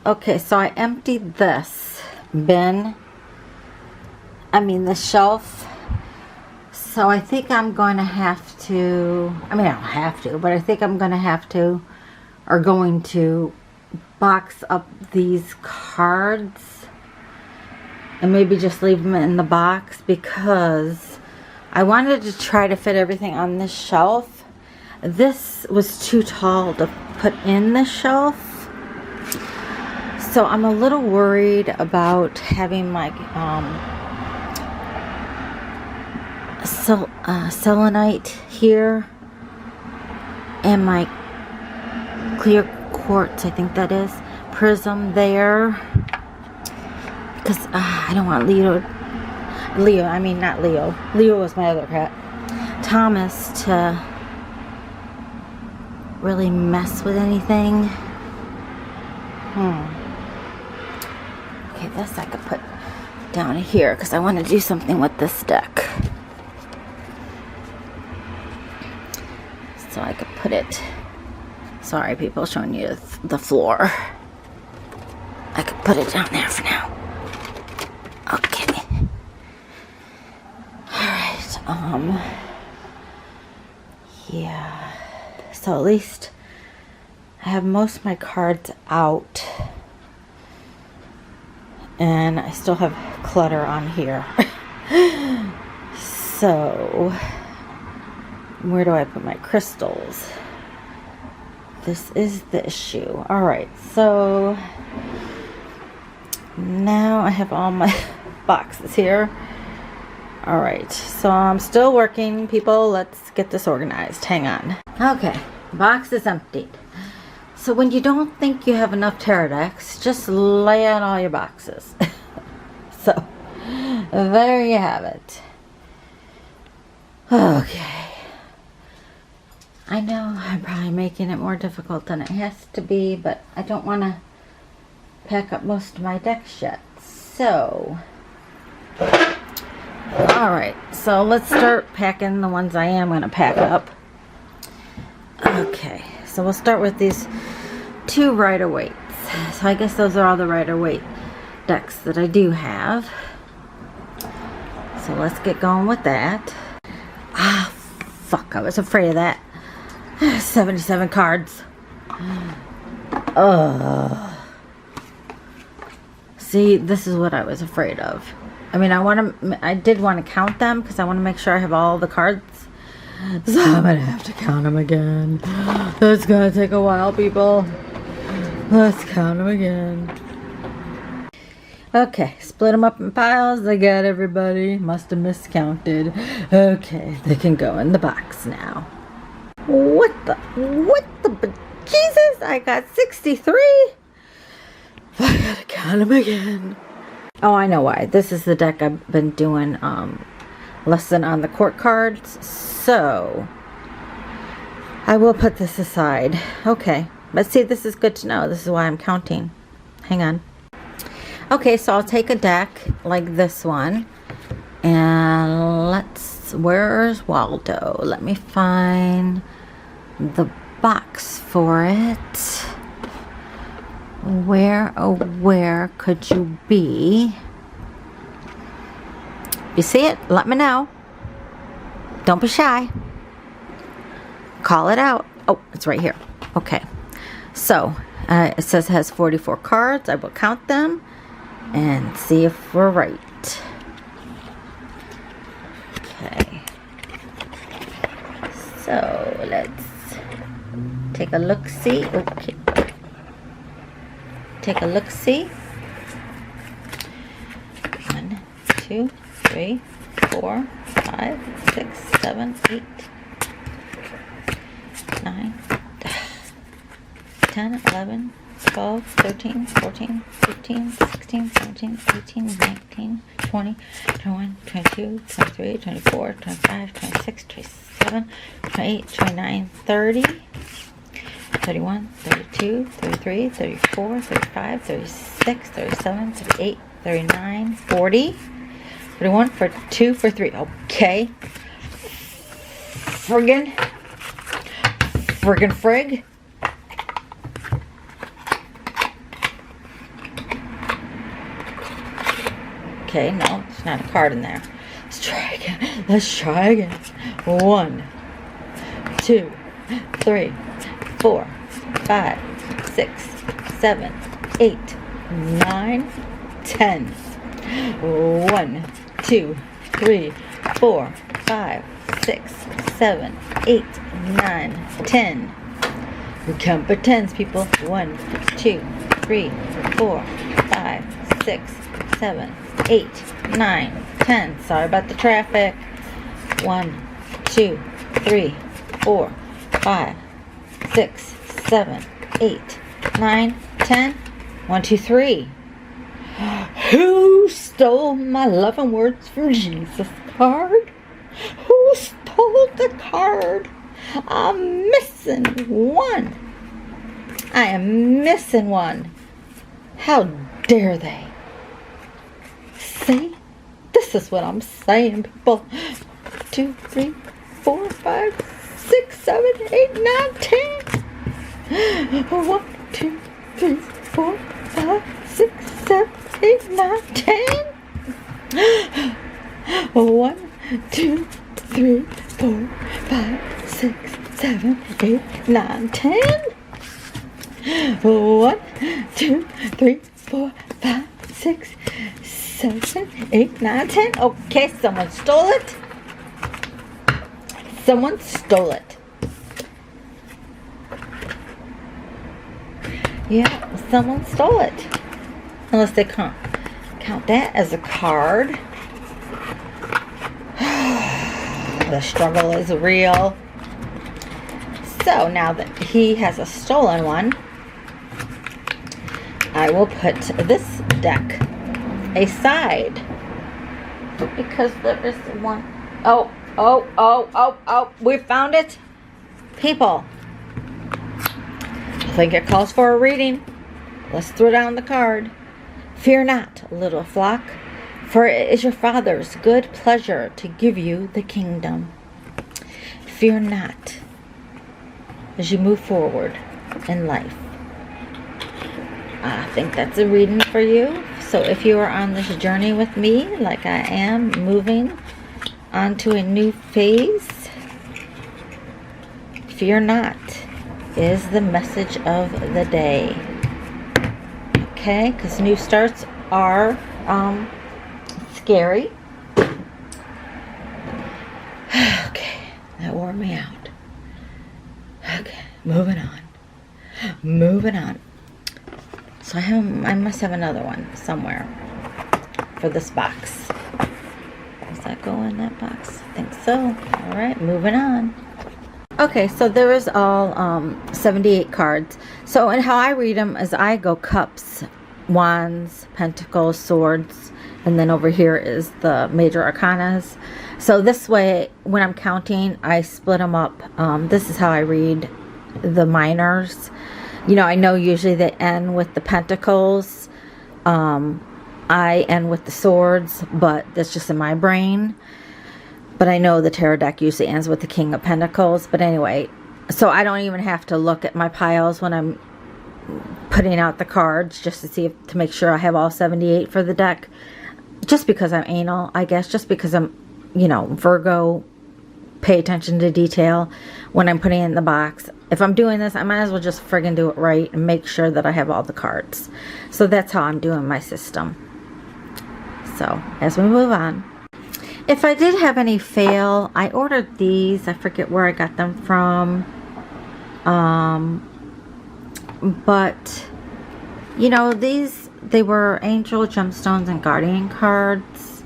Okay, so I emptied this bin. I mean, the shelf. So I think I'm going to have to, I mean, I don't have to, but I think I'm going to have to, or going to box up these cards and maybe just leave them in the box, because I wanted to try to fit everything on this shelf. This was too tall to put in the shelf. So I'm a little worried about having like, selenite here and my clear quartz, I think that is, prism there, because I don't want Leo, I mean not Leo, Leo was my other cat, Thomas, to really mess with anything. Okay, this I could put down here because I want to do something with this deck. So I could put it, sorry people, showing you the floor. I could put it down there for now. Okay. Alright, yeah. So at least I have most of my cards out. And I still have clutter on here. So where do I put my crystals? This is the issue. Alright, so now I have all my boxes here. Alright, so I'm still working, people. Let's get this organized. Hang on. Okay, box is emptied. So when you don't think you have enough tarot decks, just lay out all your boxes. So there you have it. Okay. I know I'm probably making it more difficult than it has to be, but I don't want to pack up most of my decks yet. So, alright, so let's start packing the ones I am going to pack up. Okay, so we'll start with these two Rider-Waite's. So I guess those are all the Rider-Waite decks that I do have. So let's get going with that. Ah, fuck, I was afraid of that. 77 cards. See, this is what I was afraid of. I mean, I did want to count them because I want to make sure I have all the cards. So I'm gonna have to count them again. That's gonna take a while, people. Let's count them again. Okay, split them up in piles. I got everybody. Must have miscounted. Okay, they can go in the box now. What the Jesus, I got 63. I gotta count them again. Oh, I know why. This is the deck I've been doing lesson on the court cards. So I will put this aside. Okay, but see, this is good to know. This is why I'm counting. Hang on. Okay, so I'll take a deck like this one, and where's Waldo? Let me find the box for it. Where, oh where could you be? If you see it, let me know. Don't be shy. Call it out. Oh, it's right here. Okay, so it says it has 44 cards. I will count them and see if we're right. Okay, so let's take a look-see. Okay, take a look-see. 1, 2, 3, 4, 5, 6, 7, 8, 9, 10, 11, 12, 13, 14, 15, 16, 17, 18, 19, 20, 21, 22, 23, 24, 25, 26, 27, 28, 29, 30, 31, 32, 33, 34, 35, 36, 37, 38, 39, 40, 41, 42, 43. Okay. Friggin' frig. Okay, no, there's not a card in there. Let's try again. Let's try again. 1, 2, 3, 4, 5, 6, 7, 8, 9, 10. 1, 2, 3, 4, 5, 6, 7, 8, 9, 10. We count for tens, people. 1, 2, 3, 4, 5, 6, 7, 8, 9, 10. Sorry about the traffic. 1, 2, 3, 4, 5, 6, 7, 8, 9, 10. 1, 2, 3. Who stole my loving words for Jesus card? Who stole the card? I'm missing one. I am missing one. How dare they? See? This is what I'm saying, people. 2, 3, 4, 5, 6, 7, 8, 9, 10. 1, 2, 3, 4, 5, 6, 7, 8, 9, 10. 1, 2, 3, 4, 5, 6, 7, 8, 9, 10. 1, 2, 3, 4, 5, 6, 7, 8, 9, 10. Okay, someone stole it. Someone stole it. Yeah, someone stole it. Unless they can't count that as a card. The struggle is real. So now that he has a stolen one, I will put this deck aside. Because there is one. Oh, we found it. People, I think it calls for a reading. Let's throw down the card. Fear not, little flock, for it is your Father's good pleasure to give you the kingdom. Fear not as you move forward in life. I think that's a reading for you. So if you are on this journey with me, like I am, moving onto a new phase, fear not is the message of the day. Okay, because new starts are scary. Okay, that wore me out. Okay, moving on. So I must have another one somewhere for this box. Does that go in that box? I think so. All right, moving on. Okay, so there is all 78 cards. So, and how I read them is I go cups, wands, pentacles, swords, and then over here is the major arcanas. So this way, when I'm counting, I split them up. This is how I read the minors. You know, I know usually they end with the pentacles. I end with the swords, but that's just in my brain. But I know the tarot deck usually ends with the King of Pentacles. But anyway, so I don't even have to look at my piles when I'm putting out the cards just to see to make sure I have all 78 for the deck. Just because I'm anal, I guess. Just because I'm, you know, Virgo, pay attention to detail when I'm putting it in the box. If I'm doing this, I might as well just friggin' do it right and make sure that I have all the cards. So that's how I'm doing my system. So as we move on. If I did have any fail, I ordered these. I forget where I got them from. But, you know, they were angel gemstones and guardian cards.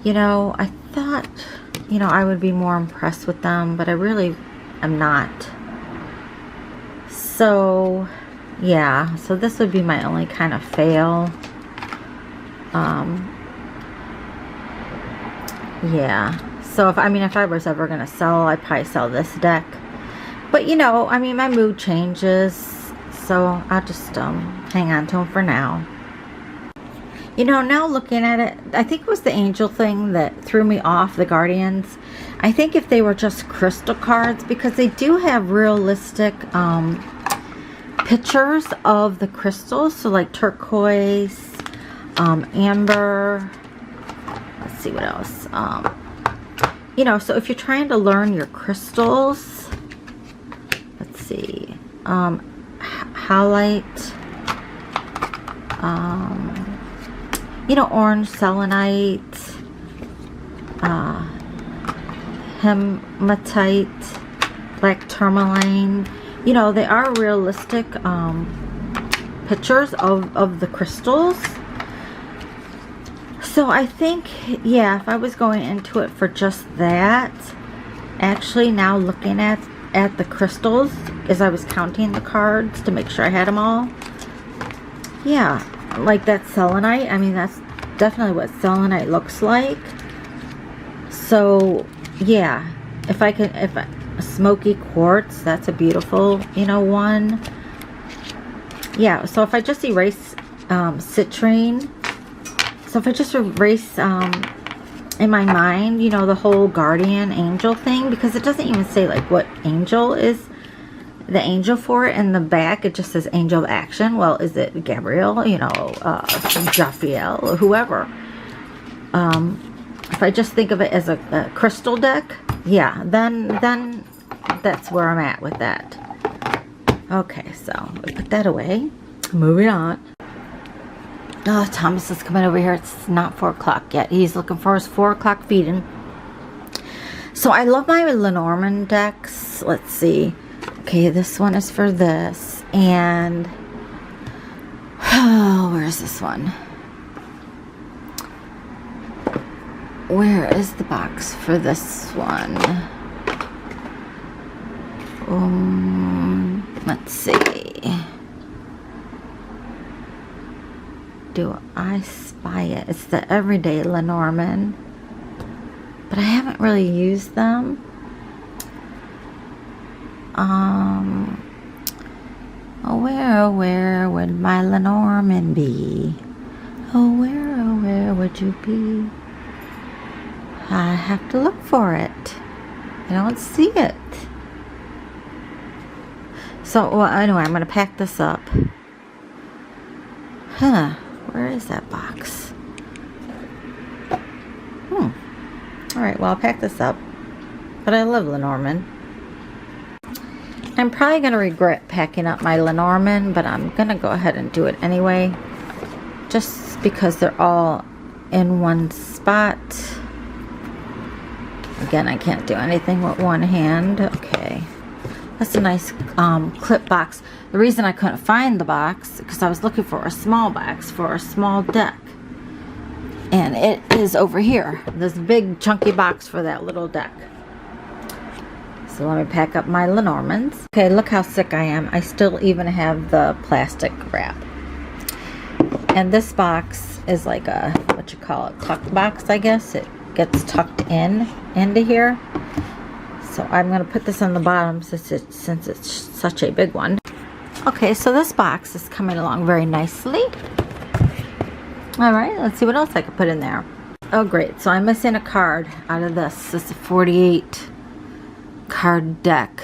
You know, I thought, you know, I would be more impressed with them, but I really am not. So, yeah. So this would be my only kind of fail. Yeah, so if I was ever going to sell, I'd probably sell this deck. But, you know, I mean, my mood changes, so I'll just hang on to them for now. You know, now looking at it, I think it was the angel thing that threw me off, the guardians. I think if they were just crystal cards, because they do have realistic pictures of the crystals, so like turquoise, amber. Let's see what else. You know, so if you're trying to learn your crystals, let's see, halite, you know, orange selenite, hematite, black tourmaline. You know, they are realistic pictures of the crystals. So I think, yeah, if I was going into it for just that, actually now looking at the crystals as I was counting the cards to make sure I had them all, yeah, like that selenite, I mean, that's definitely what selenite looks like. So yeah, if a smoky quartz, that's a beautiful, you know, one. Yeah, so if I just erase citrine, so if I just erase in my mind, you know, the whole guardian angel thing, because it doesn't even say like what angel is the angel for it in the back. It just says angel of action. Well, is it Gabriel, you know, Raphael, or whoever? If I just think of it as a crystal deck, yeah, then that's where I'm at with that. Okay, so we put that away. Moving on. Oh, Thomas is coming over here. It's not 4 o'clock yet. He's looking for his 4 o'clock feeding. So I love my Lenormand decks. Let's see. Okay, this one is for this. And, oh, where's this one? Where is the box for this one? Let's see. Do I spy it? It's the Everyday Lenormand, but I haven't really used them. Oh, where would my Lenormand be? Oh, where would you be? I have to look for it. I don't see it. So, well, anyway, I'm going to pack this up. Huh. Where is that box? Alright, well, I'll pack this up. But I love Lenormand. I'm probably going to regret packing up my Lenormand, but I'm going to go ahead and do it anyway. Just because they're all in one spot. Again, I can't do anything with one hand. Okay. That's a nice clip box. The reason I couldn't find the box, because I was looking for a small box for a small deck. And it is over here. This big chunky box for that little deck. So let me pack up my Lenormands. Okay, look how sick I am. I still even have the plastic wrap. And this box is like a, what you call it, tuck box, I guess. It gets tucked into here. So I'm going to put this on the bottom since it's such a big one. Okay, so this box is coming along very nicely. Alright, let's see what else I can put in there. Oh great, so I'm missing a card out of this. This is a 48 card deck.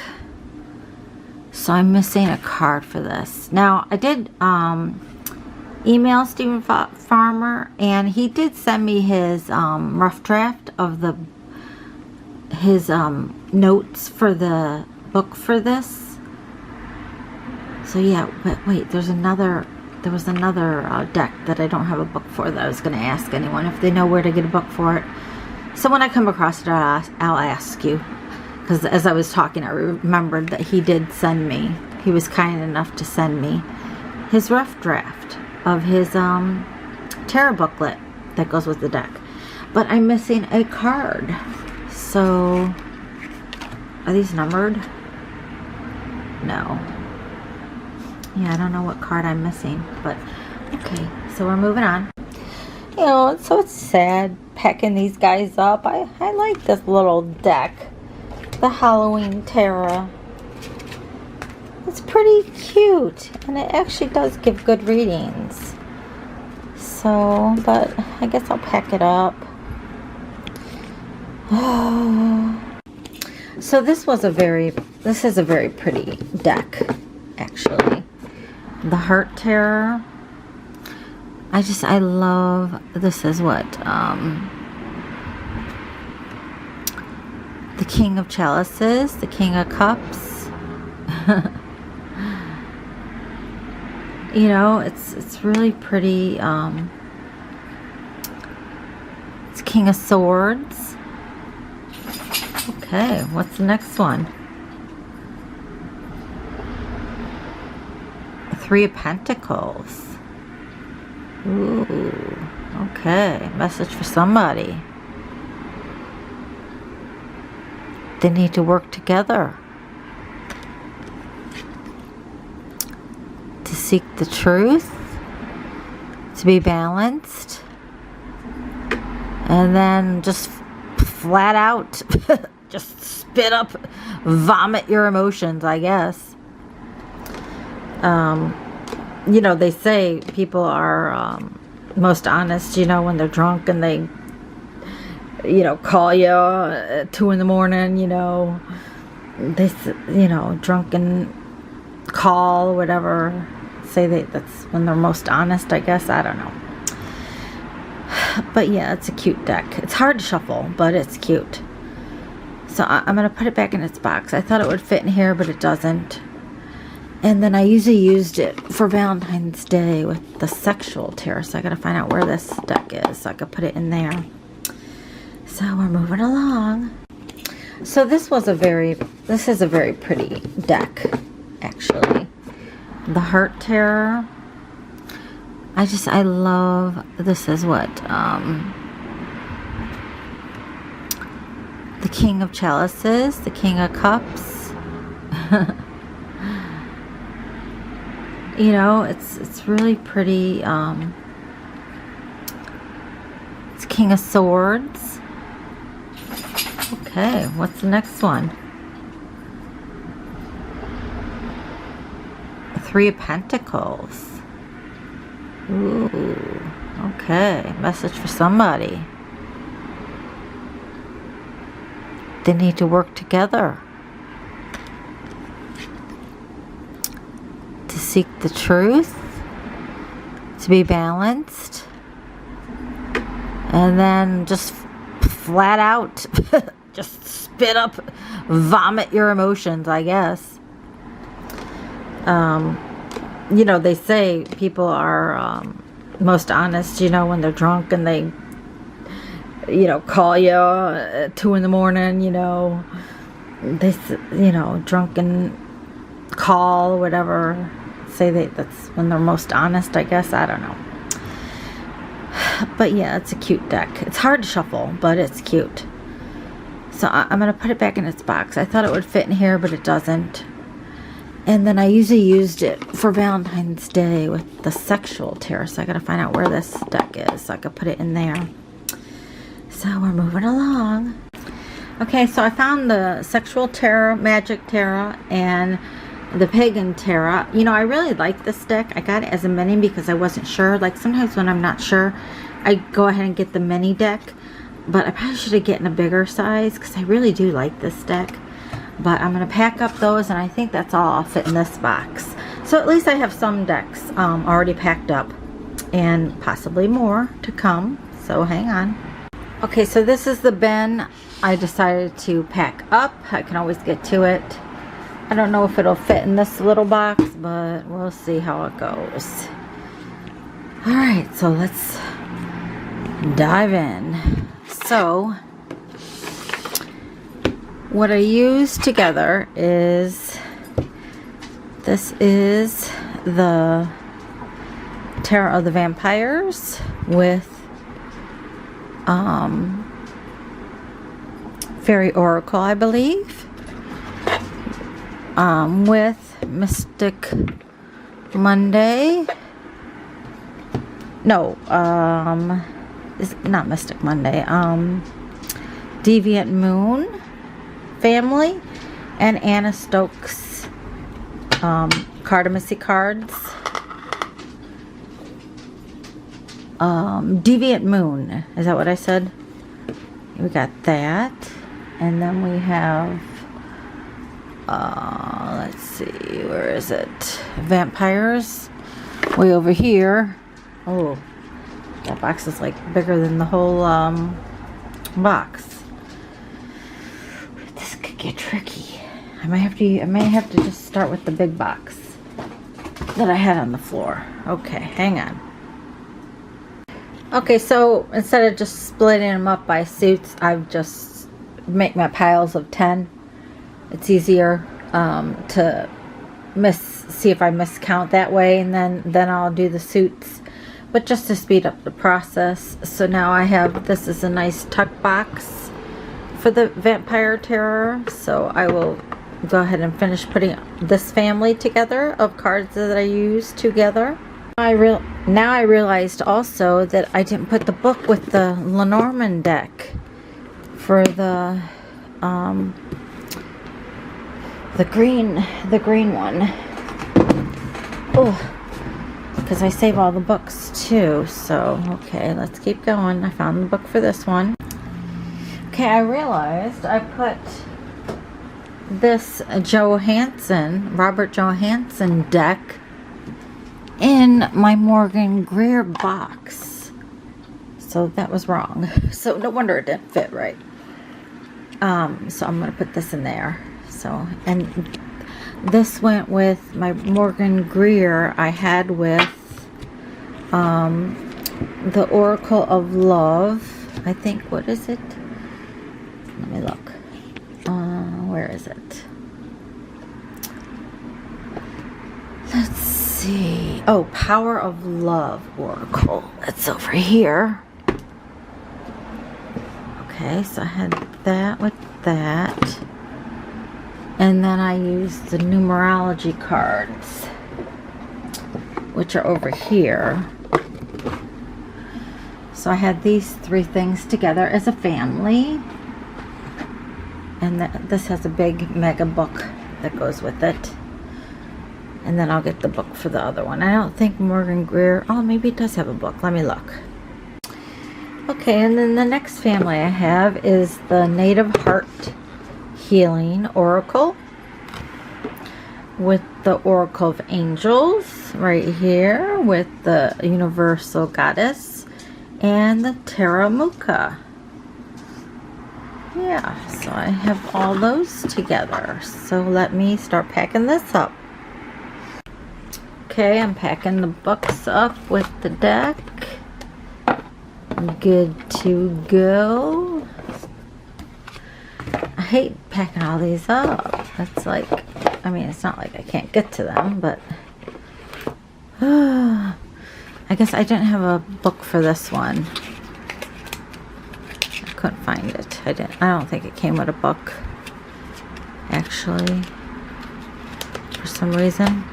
So I'm missing a card for this. Now, I did email Stephen Farmer, and he did send me his rough draft of his notes for the book for this. So yeah, but wait, there was another deck that I don't have a book for that I was going to ask anyone if they know where to get a book for it. So when I come across it, I'll ask you. Because as I was talking, I remembered that he did send me. He was kind enough to send me his rough draft of his tarot booklet that goes with the deck. But I'm missing a card. So, are these numbered? No. Yeah, I don't know what card I'm missing, but okay, so we're moving on. You know, so it's sad packing these guys up. I like this little deck, the Halloween Tarot. It's pretty cute, and it actually does give good readings. So, but I guess I'll pack it up. So this is a very pretty deck, actually. The Heart Tarot. I love, this is what, the King of Chalices, the King of Cups. You know, it's really pretty. It's King of Swords. Okay, what's the next one? Three of Pentacles. Ooh, okay, message for somebody. They need to work together to seek the truth, to be balanced, and then just flat out just spit up, vomit your emotions, I guess. You know, they say people are most honest, you know, when they're drunk and they, you know, call you at 2 in the morning, you know, they, you know, drunken call, whatever, say that's when they're most honest, I guess. I don't know. But yeah, it's a cute deck. It's hard to shuffle, but it's cute. So I'm going to put it back in its box. I thought it would fit in here, but it doesn't. And then I usually used it for Valentine's Day with the sexual tarot. So I got to find out where this deck is so I could put it in there. So we're moving along. So this is a very pretty deck, actually. The Heart Tarot. I love, this is what, the King of Chalices, the King of Cups. You know, it's really pretty. It's King of Swords. Okay, what's the next one? Three of Pentacles. Ooh, okay, message for somebody. They need to work together to seek the truth, to be balanced, and then just flat out just spit up, vomit your emotions, I guess. You know, they say people are most honest, you know, when they're drunk and they, you know, call you at 2 in the morning, you know, they, you know, drunken call, whatever, say that's when they're most honest, I guess. I don't know. But yeah, it's a cute deck. It's hard to shuffle, but it's cute. So I'm going to put it back in its box. I thought it would fit in here, but it doesn't. And then I usually used it for Valentine's Day with the sexual tarot. So I got to find out where this deck is so I could put it in there. So we're moving along. Okay, so I found the sexual tarot, magic tarot, and the pagan tarot. You know, I really like this deck. I got it as a mini because I wasn't sure. Like sometimes when I'm not sure, I go ahead and get the mini deck. But I probably should have gotten a bigger size because I really do like this deck. But I'm going to pack up those, and I think that's all I'll fit in this box. So at least I have some decks already packed up, and possibly more to come. So hang on. Okay, so this is the bin I decided to pack up. I can always get to it. I don't know if it'll fit in this little box, but we'll see how it goes. Alright, so let's dive in. So what I use together is, this is the Tarot of the Vampires with Fairy Oracle, I believe, with Mystic Monday. No, it's not Mystic Monday. Deviant Moon family, and Anna Stokes Cardamacy cards. Deviant Moon, is that what I said? We got that, and then we have let's see, where is it? Vampires way over here. Oh, That box is like bigger than the whole box. This could get tricky. I may have to just start with the big box that I had on the floor. Okay, hang on. Okay, so instead of just splitting them up by suits, I've just make my piles of 10. It's easier to see if I miscount that way, and then I'll do the suits, but just to speed up the process. So now I have, this is a nice tuck box for the Vampire Terror, so I will go ahead and finish putting this family together of cards that I use together. Now I realized also that I didn't put the book with the Lenormand deck for the green one. Oh, because I save all the books too. So okay, let's keep going. I found the book for this one. Okay, I realized I put this Robert Johansson deck in my Morgan Greer box. So that was wrong. So no wonder it didn't fit right. So I'm going to put this in there. So, and this went with my Morgan Greer I had with the Oracle of Love. I think, what is it? Let me look. Where is it? Let's see. Oh, Power of Love Oracle. It's over here. Okay, so I had that with that. And then I used the numerology cards, which are over here. So I had these three things together as a family. And this has a big mega book that goes with it. And then I'll get the book for the other one. I don't think Morgan Greer, oh, maybe it does have a book. Let me look. Okay, and then the next family I have is the Native Heart Healing Oracle with the Oracle of Angels right here with the Universal Goddess and the Taramuka. Yeah, so I have all those together. So let me start packing this up. Okay, I'm packing the books up with the deck. Good to go. I hate packing all these up. It's like, I mean, it's not like I can't get to them, but I guess I didn't have a book for this one. I couldn't find it. I don't think it came with a book, actually, for some reason.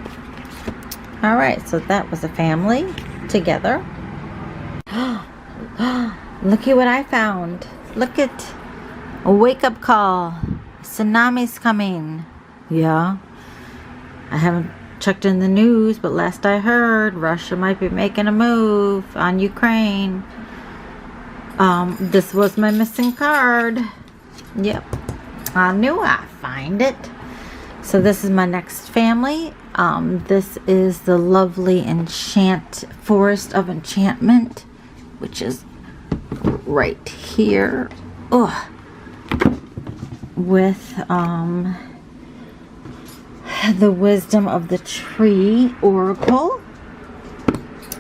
All right, so that was a family together. Look at what I found. Look at a wake-up call. Tsunami's coming. Yeah. I haven't checked in the news, but last I heard, Russia might be making a move on Ukraine. This was my missing card. Yep. I knew I'd find it. So this is my next family. This is the lovely Forest of Enchantment, which is right here. Ugh. With the Wisdom of the Tree Oracle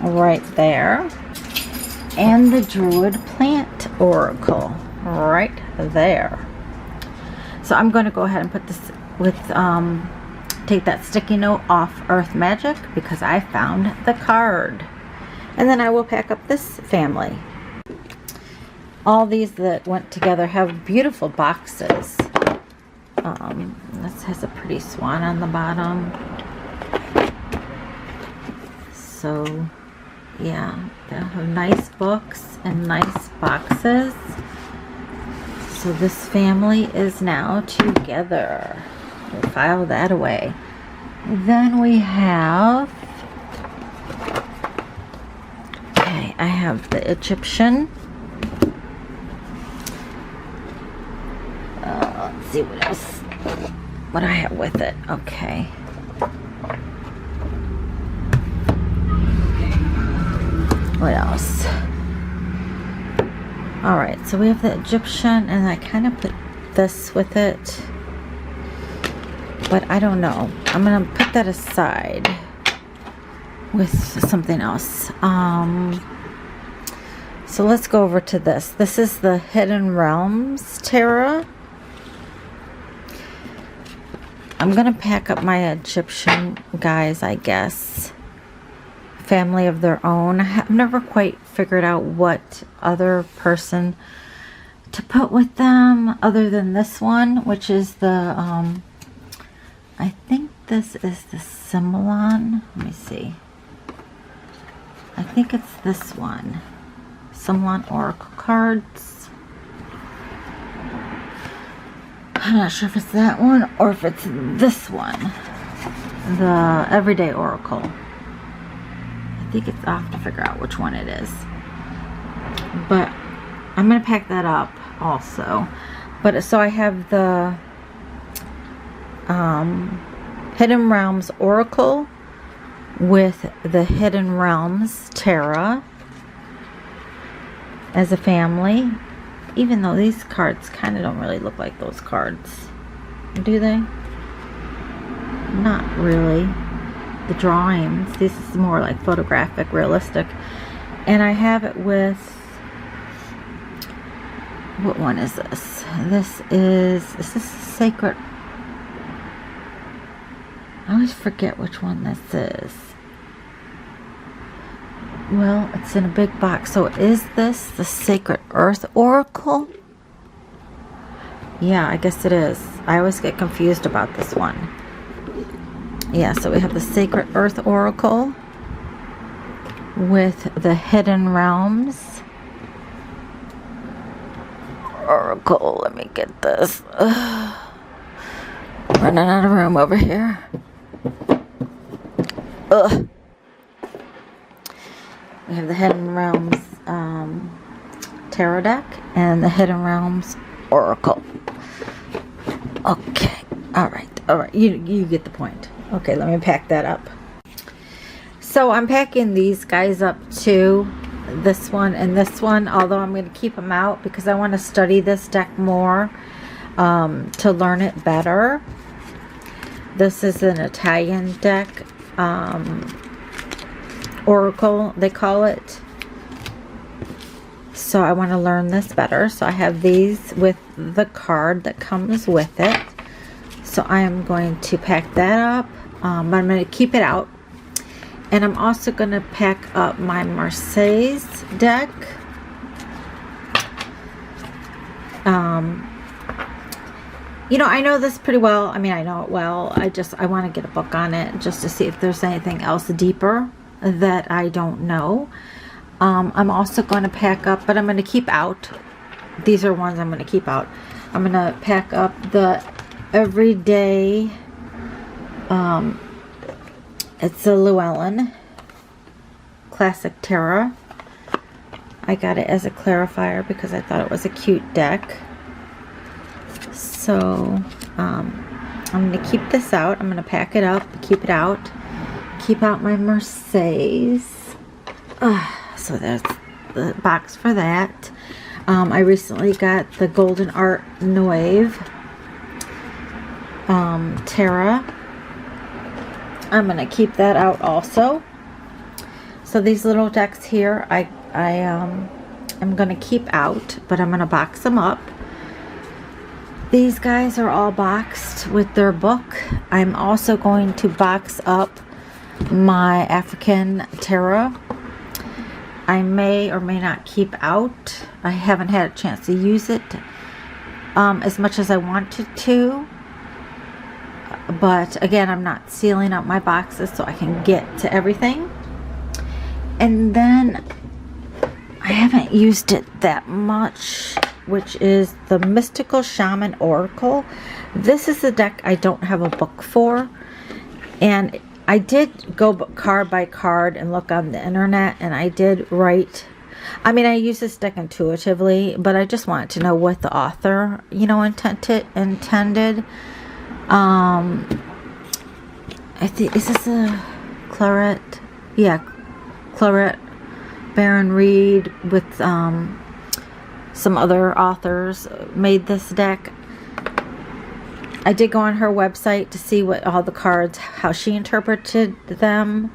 right there, and the Druid Plant Oracle right there. So I'm going to go ahead and put this with take that sticky note off Earth Magic because I found the card. And then I will pack up this family. All these that went together have beautiful boxes. This has a pretty swan on the bottom. So, yeah, they have nice books and nice boxes. So this family is now together. We'll file that away. Then we have, okay, I have the Egyptian. Let's see what else, what I have with it. Okay. What else? Alright, so we have the Egyptian, and I kind of put this with it. But I don't know. I'm going to put that aside with something else. So let's go over to this. This is the Hidden Realms Tarot. I'm going to pack up my Egyptian guys, I guess. Family of their own. I've never quite figured out what other person to put with them other than this one, which is the, I think this is the Simulon. Let me see. I think it's this one. Simulon Oracle cards. I'm not sure if it's that one or if it's this one. The Everyday Oracle. I think it's, I'll have to figure out which one it is. But I'm going to pack that up also. But so I have the Hidden Realms Oracle with the Hidden Realms Tarot as a family, even though these cards kind of don't really look like those cards, do they? Not really. The drawings, this is more like photographic, realistic. And I have it with, what one is this? Is this Sacred? I always forget which one this is. Well, it's in a big box. So is this the Sacred Earth Oracle? Yeah, I guess it is. I always get confused about this one. Yeah, so we have the Sacred Earth Oracle with the Hidden Realms Oracle. Let me get this. Running out of room over here. Ugh. We have the Hidden Realms Tarot deck and the Hidden Realms Oracle. Okay. Alright. You get the point. Okay, let me pack that up. So I'm packing these guys up too. This one and this one. Although I'm going to keep them out because I want to study this deck more to learn it better. This is an Italian deck. Oracle, they call it. So I want to learn this better. So I have these with the card that comes with it. So I am going to pack that up. But I'm going to keep it out. And I'm also going to pack up my Marseilles deck. You know, I know this pretty well. I mean, I know it well. I want to get a book on it just to see if there's anything else deeper that I don't know. I'm also going to pack up, but I'm going to keep out. These are ones I'm going to keep out. I'm going to pack up the Everyday. It's a Llewellyn Classic Tarot. I got it as a clarifier because I thought it was a cute deck. So I'm going to keep this out. I'm going to pack it up, keep it out. Keep out my Marseilles. So there's the box for that. I recently got the Golden Art Neuve Tarot. I'm going to keep that out also. So these little decks here, I'm going to keep out, but I'm going to box them up. These guys are all boxed with their book. I'm also going to box up my African Tarot. I may or may not keep out. I haven't had a chance to use it as much as I wanted to. But again, I'm not sealing up my boxes so I can get to everything. And then I haven't used it that much, which is the Mystical Shaman Oracle. This is the deck I don't have a book for. And I did go card by card and look on the internet, and I did write. I mean, I use this deck intuitively, but I just wanted to know what the author, you know, intended. I think, is this a Claret? Yeah, Claret Baron Reed with some other authors made this deck. I did go on her website to see what all the cards, how she interpreted them.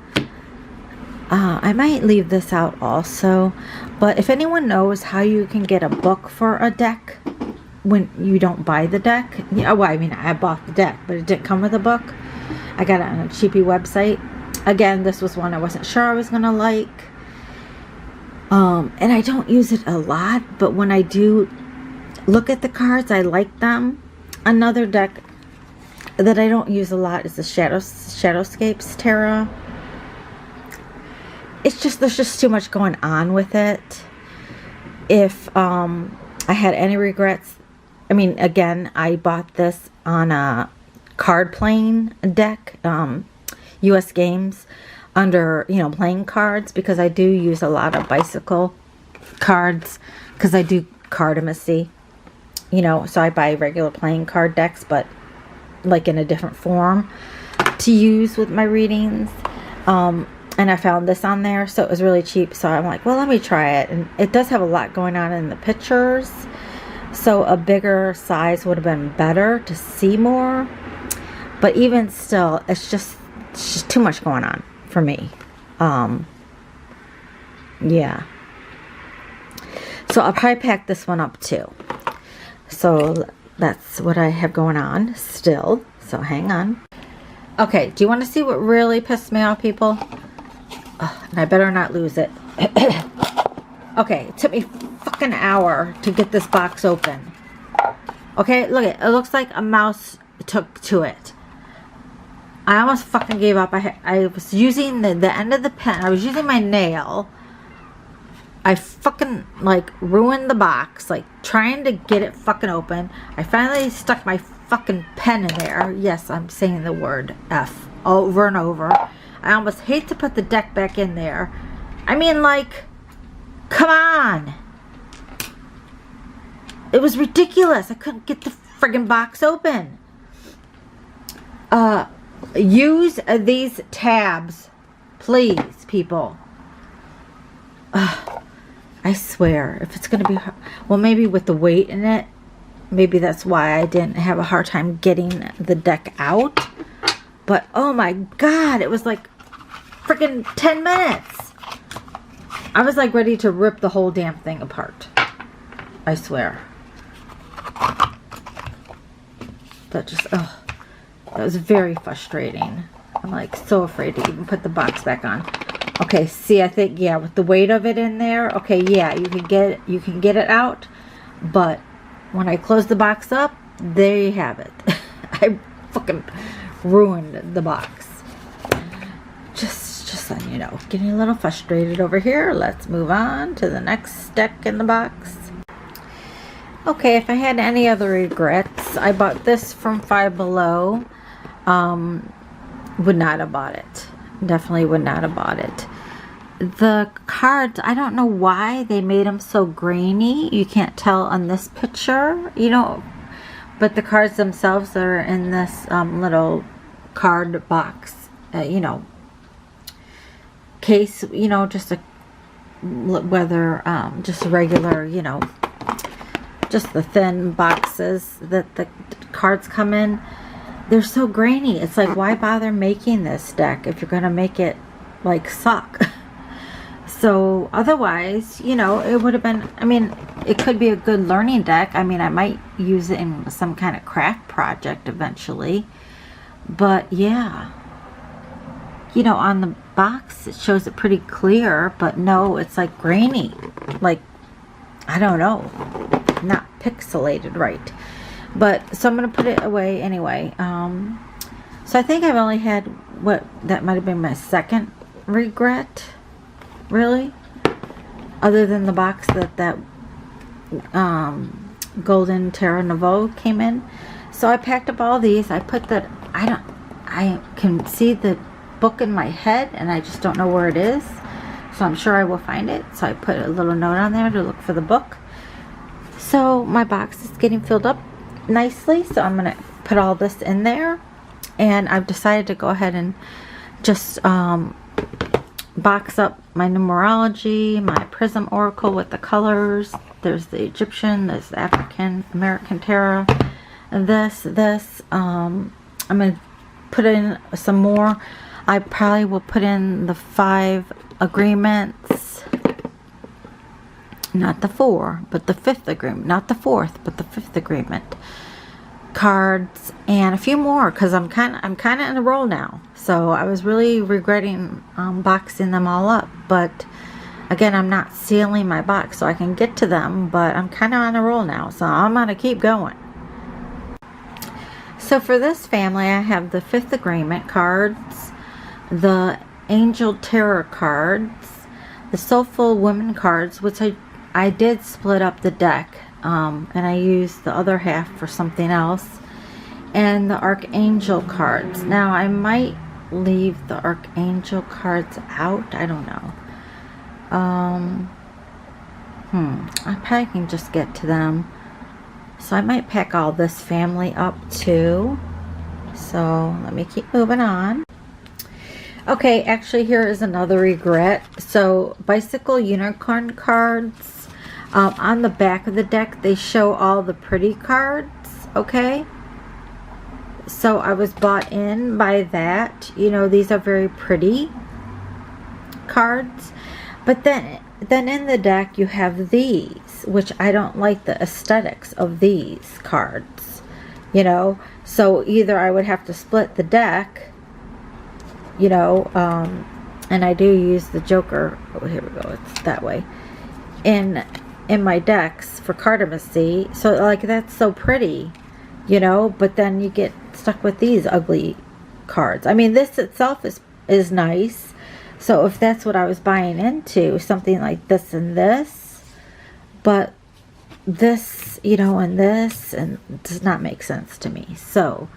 I might leave this out also, but if anyone knows how you can get a book for a deck when you don't buy the deck, yeah, well, I mean, I bought the deck, but it didn't come with a book. I got it on a cheapy website. Again, this was one I wasn't sure I was gonna like, and I don't use it a lot, but when I do look at the cards, I like them. Another deck that I don't use a lot is the Shadowscapes Tarot. It's just, there's just too much going on with it. If I had any regrets, I mean, again, I bought this on a card playing deck, US Games, under, you know, playing cards, because I do use a lot of bicycle cards, because I do cardimacy, you know, so I buy regular playing card decks, but like in a different form to use with my readings. And I found this on there, so it was really cheap, so I'm like, well, let me try it. And it does have a lot going on in the pictures, so a bigger size would have been better to see more, but even still, it's just too much going on for me. Yeah, so I'll probably pack this one up too. So that's what I have going on still, so hang on. Okay, do you want to see what really pissed me off, people? And I better not lose it. Okay, it took me fucking hour to get this box open. Okay, look, it looks like a mouse took to it. I almost fucking gave up. I was using the end of the pen. I was using my nail. I fucking, like, ruined the box, like, trying to get it fucking open. I finally stuck my fucking pen in there. Yes, I'm saying the word F over and over. I almost hate to put the deck back in there. I mean, like, come on. It was ridiculous. I couldn't get the friggin' box open. Use these tabs, please, people. I swear, if it's going to be hard, well, maybe with the weight in it, maybe that's why I didn't have a hard time getting the deck out. But, oh my God, it was like freaking 10 minutes. I was like ready to rip the whole damn thing apart. I swear. That just, that was very frustrating. I'm like so afraid to even put the box back on. Okay, see, I think, yeah, with the weight of it in there, okay, yeah, you can get it out, but when I close the box up, there you have it. I fucking ruined the box. Just letting you know, getting a little frustrated over here. Let's move on to the next deck in the box. Okay, if I had any other regrets, I bought this from Five Below. Would not have bought it. Definitely would not have bought it. The cards, I don't know why they made them so grainy. You can't tell on this picture, you know, but the cards themselves are in this little card box, you know, case, you know, just a, whether just regular, you know, just the thin boxes that the cards come in. They're so grainy. It's like, why bother making this deck if you're going to make it, like, suck? So, otherwise, you know, it would have been, I mean, it could be a good learning deck. I mean, I might use it in some kind of craft project eventually. But, yeah. You know, on the box, it shows it pretty clear. But, no, it's, like, grainy. Like, I don't know. Not pixelated right. But, so I'm going to put it away anyway. So I think I've only had, what, that might have been my second regret, really. Other than the box that Golden Tarot Nouveau came in. So I packed up all these. I put the, I can see the book in my head and I just don't know where it is. So I'm sure I will find it. So I put a little note on there to look for the book. So my box is getting filled up nicely, so I'm gonna put all this in there, and I've decided to go ahead and just box up my numerology, my prism oracle with the colors, there's the Egyptian, there's the African American tarot, and this. I'm going to put in some more. I probably will put in the 5 agreements, not the 4, but the 5th agreement, not the 4th, but the 5th agreement cards, and a few more, because I'm kind of in a roll now. So I was really regretting boxing them all up, but again, I'm not sealing my box so I can get to them, but I'm kind of on a roll now, so I'm gonna keep going. So for this family, I have the 5th agreement cards, the angel tarot cards, the soulful woman cards, which I did split up the deck, and I used the other half for something else, and the archangel cards. Now I might leave the archangel cards out, I don't know. I probably can just get to them, so I might pack all this family up too. So let me keep moving on. Okay, actually here is another regret. So bicycle unicorn cards, on the back of the deck they show all the pretty cards, okay? So I was bought in by that. You know, these are very pretty cards. But then in the deck you have these, which I don't like the aesthetics of these cards, you know. So either I would have to split the deck, you know, and I do use the Joker, oh here we go, it's that way, in my decks for cartomancy. So like, that's so pretty, you know, but then you get stuck with these ugly cards. I mean, this itself is nice. So if that's what I was buying into, something like this and this, but this, you know, and this, and it does not make sense to me. So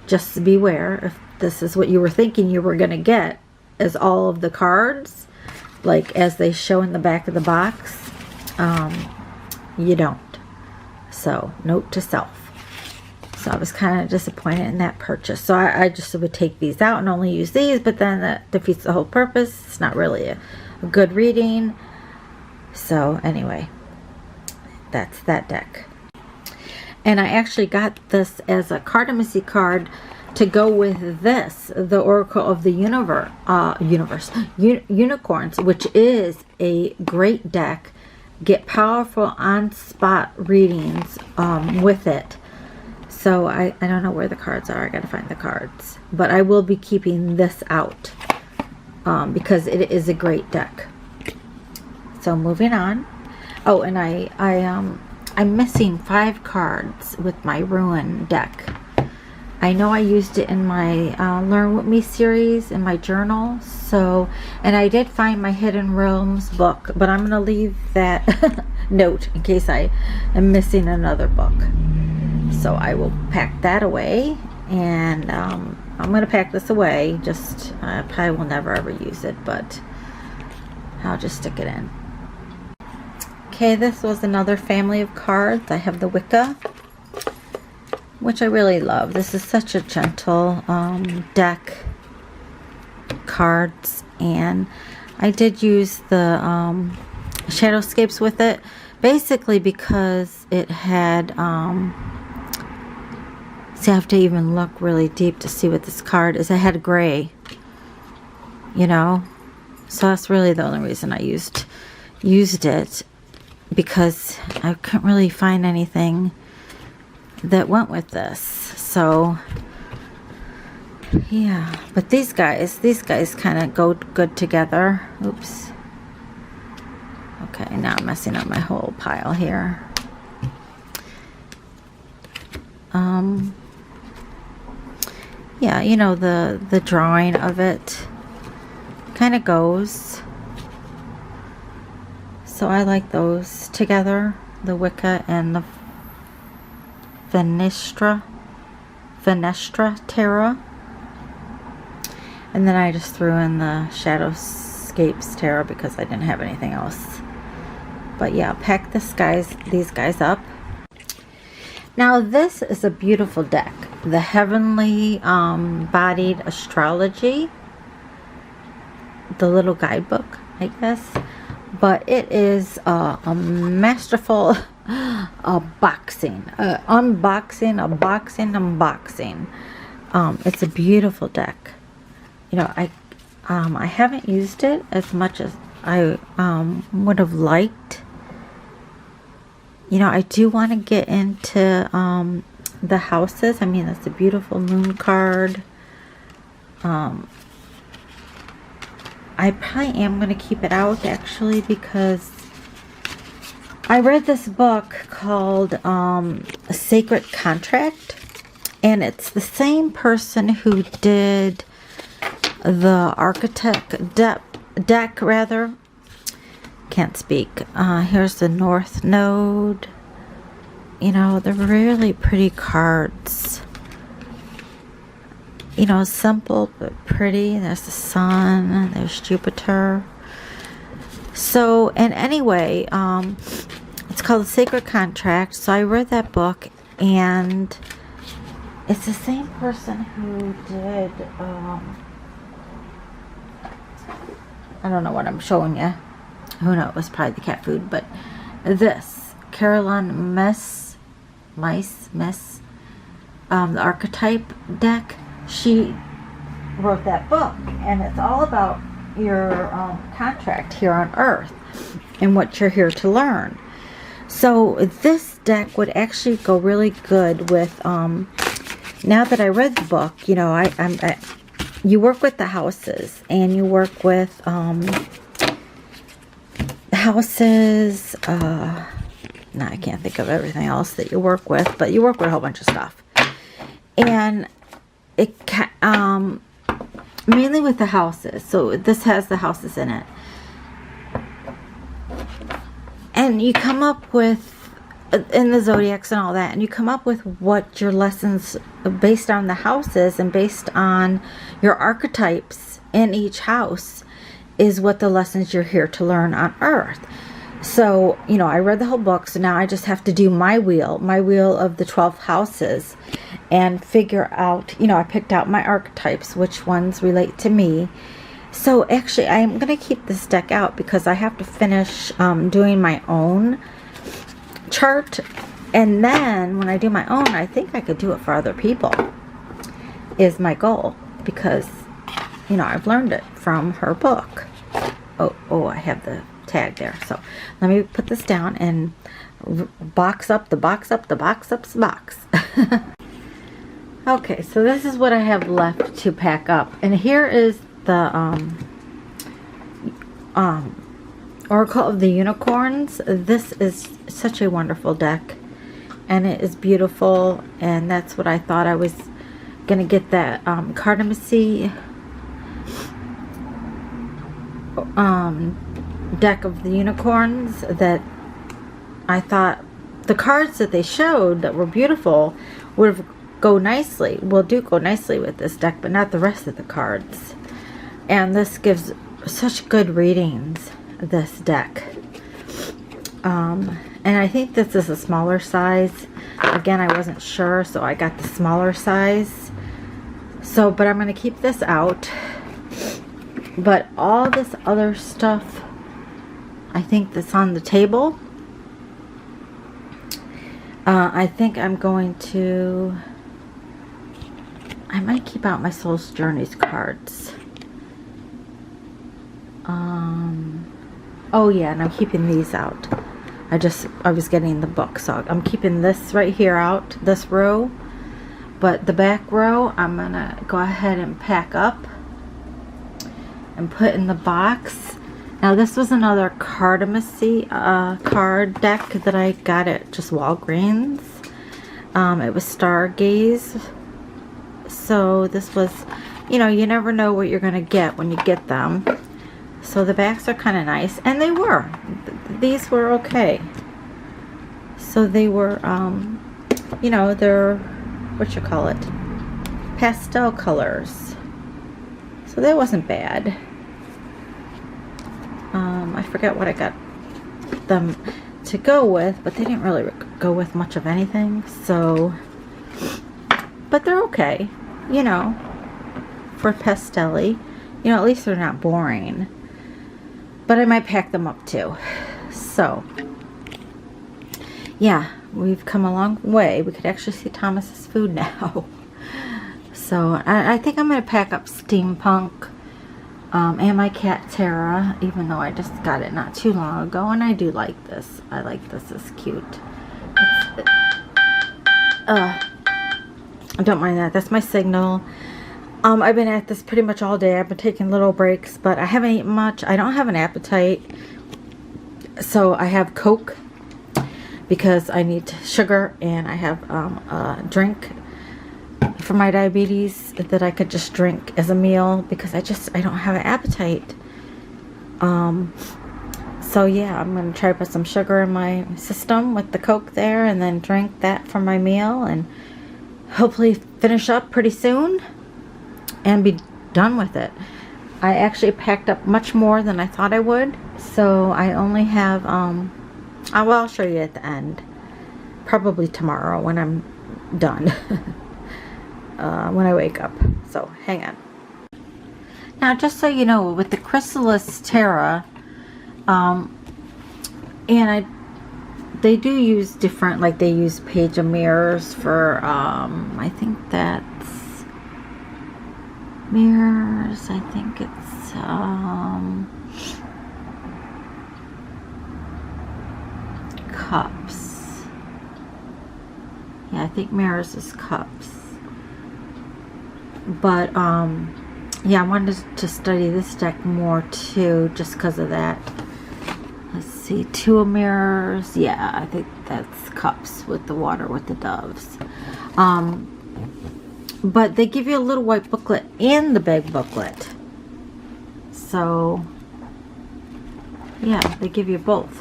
just beware, if this is what you were thinking you were going to get as all of the cards, like as they show in the back of the box, you don't. So note to self. So I was kind of disappointed in that purchase. So I just would take these out and only use these, but then that defeats the whole purpose. It's not really a good reading. So anyway, that's that deck. And I actually got this as a cartomancy card to go with this, the Oracle of the Unicorns, which is a great deck. Get powerful on-spot readings with it. So I don't know where the cards are. I gotta find the cards. But I will be keeping this out because it is a great deck. So moving on. Oh, and I'm missing 5 cards with my Ruin deck. I know I used it in my Learn With Me series in my journal. So, and I did find my Hidden Realms book, but I'm gonna leave that note in case I am missing another book. So I will pack that away, and I'm going to pack this away. Just, I probably will never ever use it, but I'll just stick it in. Okay, this was another family of cards. I have the Wicca, which I really love. This is such a gentle deck cards, and I did use the Shadowscapes with it, basically because it had see, I have to even look really deep to see what this card is. It had gray, you know, so that's really the only reason I used it, because I couldn't really find anything that went with this. So yeah, but these guys kind of go good together. Oops. Okay, now I'm messing up my whole pile here. Yeah, you know, the drawing of it kind of goes. So I like those together, the Wicca and the Fenestra Tarot. And then I just threw in the Shadowscapes Tarot because I didn't have anything else. But yeah, I'll pack these guys up. Now this is a beautiful deck. The Heavenly Bodied Astrology. The little guidebook, I guess. but it is a masterful unboxing. It's a beautiful deck. You know, I haven't used it as much as I would have liked. You know, I do want to get into the houses. I mean, that's a beautiful moon card. I probably am going to keep it out, actually, because I read this book called A Sacred Contract, and it's the same person who did the architect deck, rather. Can't speak. Here's the North Node. You know, they're really pretty cards. You know, simple but pretty. There's the Sun. There's Jupiter. So, and anyway, it's called The Sacred Contract. So I read that book, and it's the same person who did, I don't know what I'm showing you. Who knows? It was probably the cat food, but this Caroline Miss, the archetype deck. She wrote that book, and it's all about your contract here on Earth and what you're here to learn. So this deck would actually go really good with. Now that I read the book, you know, you work with the houses, and you work with houses. Now I can't think of everything else that you work with, but you work with a whole bunch of stuff, and it mainly with the houses. So this has the houses in it, and you come up with in the zodiacs and all that, and you come up with what your lessons based on the houses and based on your archetypes in each house is what the lessons you're here to learn on Earth. So, you know, I read the whole book, so now I just have to do my wheel of the 12 houses, and figure out, you know, I picked out my archetypes, which ones relate to me. So actually, I'm going to keep this deck out because I have to finish doing my own chart, and then when I do my own, I think I could do it for other people, is my goal, because, you know, I've learned it from her book. Oh, I have the tag there. So let me put this down and box up the box. Okay, so this is what I have left to pack up, and here is the Oracle of the Unicorns. This is such a wonderful deck, and it is beautiful, and that's what I thought. I was gonna get that Cardamacy deck of the unicorns, that I thought the cards that they showed that were beautiful would go nicely with this deck, but not the rest of the cards. And this gives such good readings, this deck. And I think this is a smaller size. Again, I wasn't sure, so I got the smaller size. So, but I'm going to keep this out. But all this other stuff, I think that's on the table, I think I'm going to, I might keep out my Soul's Journeys cards. Oh yeah, and I'm keeping these out. I was getting the book, so I'm keeping this right here out, this row. But the back row, I'm gonna go ahead and pack up and put in the box. Now this was another Cardamacy card deck that I got at just Walgreens. It was Stargaze. So this was, you know, you never know what you're gonna get when you get them. So the backs are kind of nice, and they were. These were okay. So they were, you know, they're, pastel colors. So that wasn't bad. I forget what I got them to go with, but they didn't really go with much of anything. So, but they're okay, you know, for pastel-y. You know, at least they're not boring. but I might pack them up too. So yeah, we've come a long way. We could actually see Thomas's food now. So I think I'm going to pack up Steampunk and my cat Tara, even though I just got it not too long ago. And I do like this. I like this. It's cute. I don't mind that. That's my signal. I've been at this pretty much all day. I've been taking little breaks, but I haven't eaten much. I don't have an appetite. So I have Coke because I need sugar, and I have a drink for my diabetes that I could just drink as a meal because I don't have an appetite. So yeah, I'm going to try to put some sugar in my system with the Coke there, and then drink that for my meal, and hopefully finish up pretty soon and be done with it. I actually packed up much more than I thought I would, so I only have well, I'll show you at the end, probably tomorrow when I'm done. When I wake up. So hang on. Now, just so you know, with the Chrysalis Terra, and they do use different, like they use Page of Mirrors for I think that's mirrors. I think it's cups. Yeah, I think mirrors is cups. But yeah, I wanted to study this deck more too, just because of that. Let's see, 2 of mirrors. Yeah, I think that's cups with the water with the doves. But they give you a little white booklet in the big booklet. So yeah, they give you both.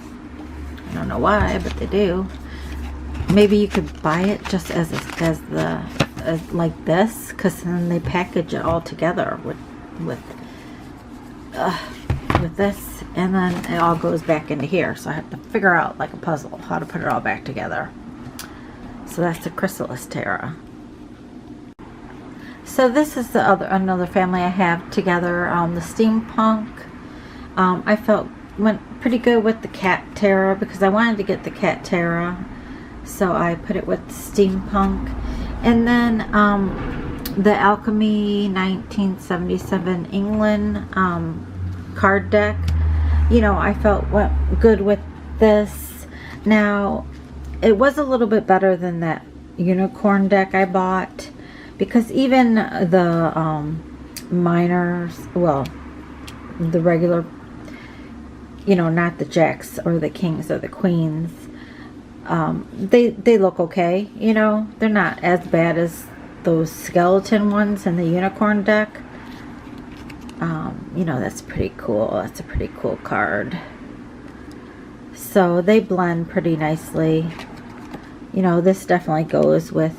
I don't know why, but they do. Maybe you could buy it just as like this, because then they package it all together with this, and then it all goes back into here. So I have to figure out, like a puzzle, how to put it all back together. So that's the Chrysalis Terra. So this is the another family I have together, the Steampunk. I felt went pretty good with the Cat Terra because I wanted to get the Cat Terra, so I put it with the Steampunk. And then the Alchemy 1977 England card deck, you know, I felt went good with this. Now, it was a little bit better than that unicorn deck I bought, because even the minors, well, the regular, you know, not the jacks or the kings or the queens, they look okay, you know. They're not as bad as those skeleton ones in the unicorn deck. You know, that's pretty cool. That's a pretty cool card. So they blend pretty nicely. You know, this definitely goes with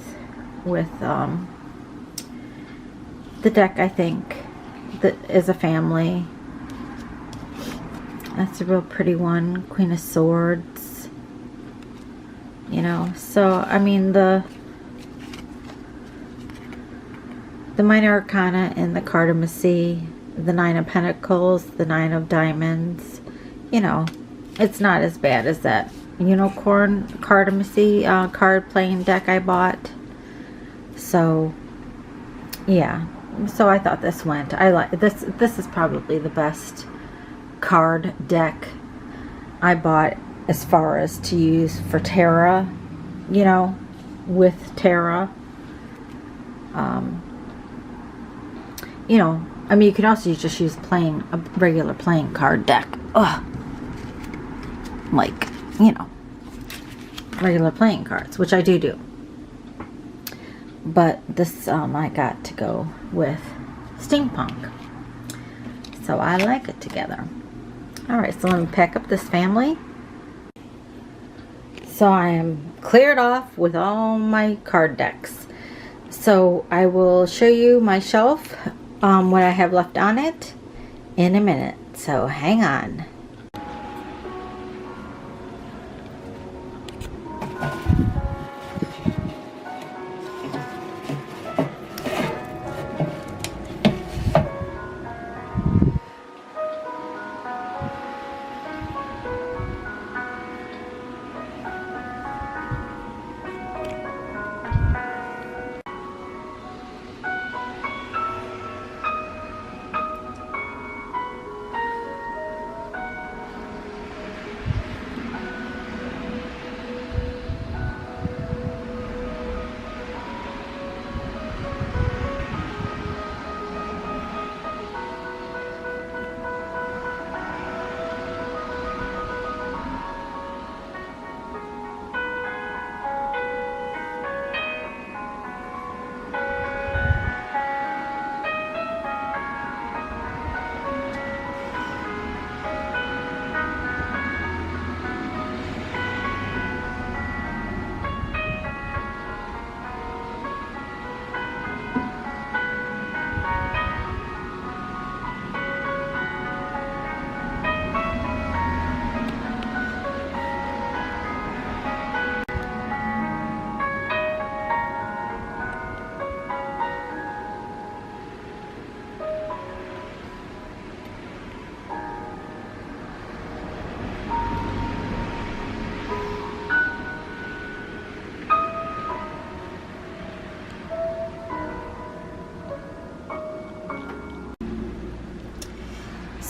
the deck, I think, that is a family. That's a real pretty one. Queen of Swords. You know, so I mean the Minor Arcana in the Cardamasy, the 9 of Pentacles, the 9 of Diamonds, you know, it's not as bad as that unicorn Cardamasy card playing deck I bought. So yeah, so I thought this went. I like this. This is probably the best card deck I bought as far as to use for Terra, you know, with Terra. You know, I mean, you can also just use a regular playing card deck. Ugh. Like, you know, regular playing cards, which I do. But this, I got to go with Steampunk. So I like it together. Alright, so let me pack up this family. So I am cleared off with all my card decks. So I will show you my shelf, what I have left on it, in a minute. So hang on.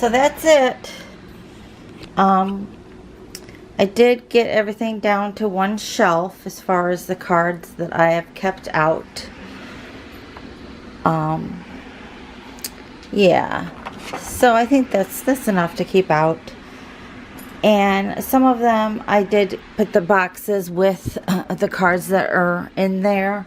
So that's it. I did get everything down to one shelf as far as the cards that I have kept out. Yeah, so I think that's enough to keep out. And some of them I did put the boxes with the cards that are in there,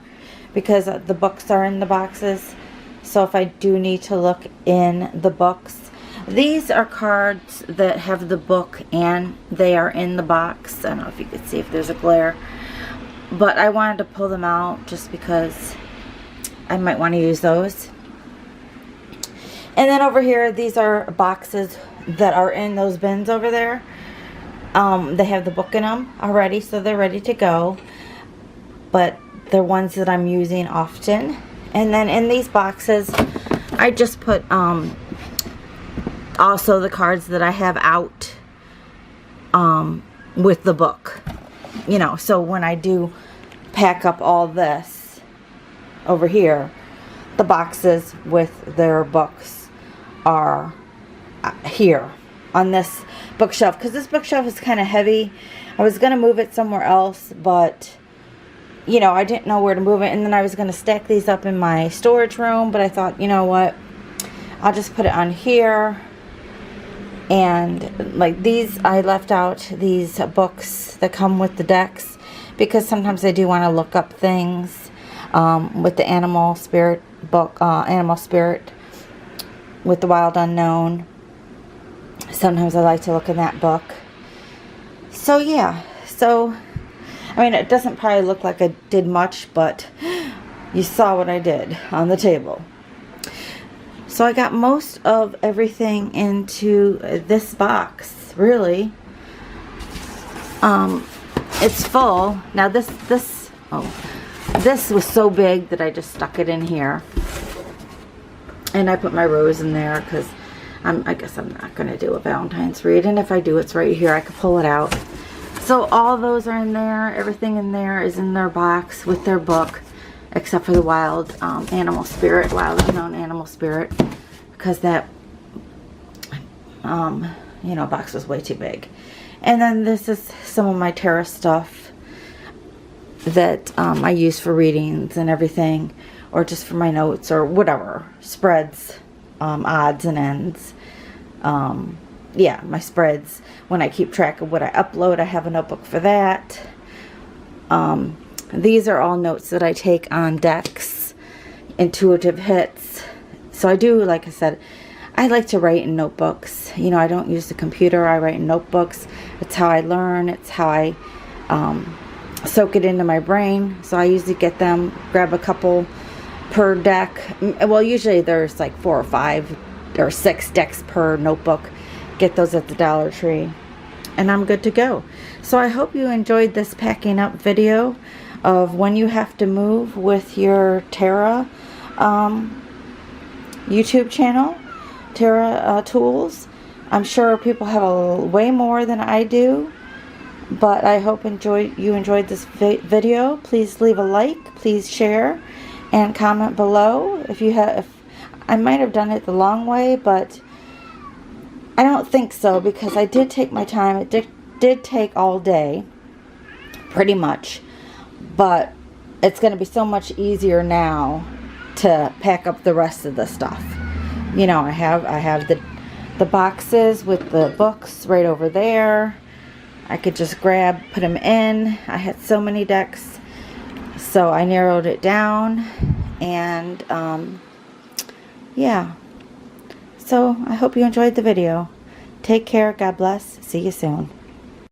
because the books are in the boxes. So if I do need to look in the books, these are cards that have the book and they are in the box. I don't know if you could see if there's a glare, but I wanted to pull them out just because I might want to use those. And then over here, these are boxes that are in those bins over there. They have the book in them already, so they're ready to go. But they're ones that I'm using often. And then in these boxes, I just put also the cards that I have out with the book. You know, so when I do pack up all this over here, the boxes with their books are here on this bookshelf, because this bookshelf is kind of heavy. I was going to move it somewhere else, but you know, I didn't know where to move it, and then I was going to stack these up in my storage room, but I thought, you know what, I'll just put it on here. And like these, I left out these books that come with the decks, because sometimes I do want to look up things with the animal spirit book, animal spirit with the wild unknown. Sometimes I like to look in that book. So yeah, so I mean, it doesn't probably look like I did much, but you saw what I did on the table. So I got most of everything into this box, really. It's full. Now this was so big that I just stuck it in here. And I put my rose in there because I guess I'm not going to do a Valentine's read. And if I do, it's right here. I could pull it out. So all those are in there. Everything in there is in their box with their book, except for the wild animal spirit, wild unknown animal spirit, because that you know, box was way too big. And then this is some of my tarot stuff that I use for readings and everything, or just for my notes or whatever, spreads, odds and ends. Yeah, my spreads, when I keep track of what I upload, I have a notebook for that. These are all notes that I take on decks, intuitive hits. So I do, like I said, I like to write in notebooks. You know, I don't use the computer, I write in notebooks. It's how I learn, it's how I soak it into my brain. So I usually get them, grab a couple per deck. Well, usually there's like 4 or 5 or 6 decks per notebook. Get those at the Dollar Tree, and I'm good to go. So I hope you enjoyed this packing up video of when you have to move with your tarot YouTube channel, tarot tools. I'm sure people have way more than I do, but I hope you enjoyed this video. Please leave a like, please share, and comment below if you have. I might have done it the long way, but I don't think so, because I did take my time. It did take all day, pretty much, but it's going to be so much easier now to pack up the rest of the stuff. You know, I have the boxes with the books right over there. I could just grab, put them in. I had so many decks, so I narrowed it down, and yeah. So I hope you enjoyed the video. Take care. God bless. See you soon.